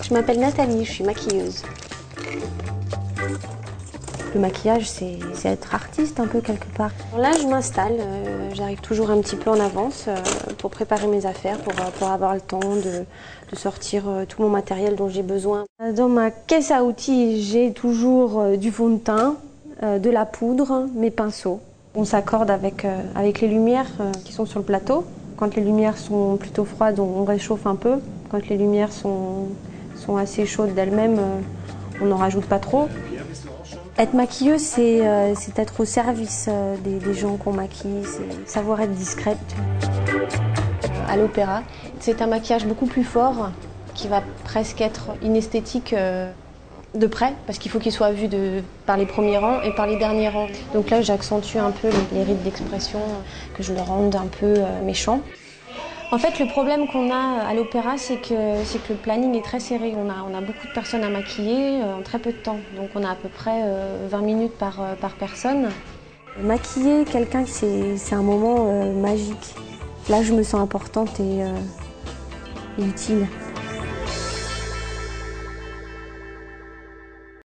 Je m'appelle Nathalie, je suis maquilleuse. Le maquillage, c'est être artiste un peu quelque part. Là, je m'installe, j'arrive toujours un petit peu en avance pour préparer mes affaires, pour avoir le temps de sortir tout mon matériel dont j'ai besoin. Dans ma caisse à outils, j'ai toujours du fond de teint, de la poudre, mes pinceaux. On s'accorde avec les lumières qui sont sur le plateau. Quand les lumières sont plutôt froides, on réchauffe un peu. Quand les lumières sont assez chaudes d'elles-mêmes, on n'en rajoute pas trop. Être maquilleuse, c'est être au service des gens qu'on maquille, c'est savoir être discrète. À l'opéra, c'est un maquillage beaucoup plus fort qui va presque être inesthétique de près, parce qu'il faut qu'il soit vu par les premiers rangs et par les derniers rangs. Donc là, j'accentue un peu les rides d'expression, que je le rende un peu méchant. En fait, le problème qu'on a à l'opéra, c'est que le planning est très serré. On a beaucoup de personnes à maquiller en très peu de temps. Donc on a à peu près 20 minutes par personne. Maquiller quelqu'un, c'est un moment magique. Là, je me sens importante et utile.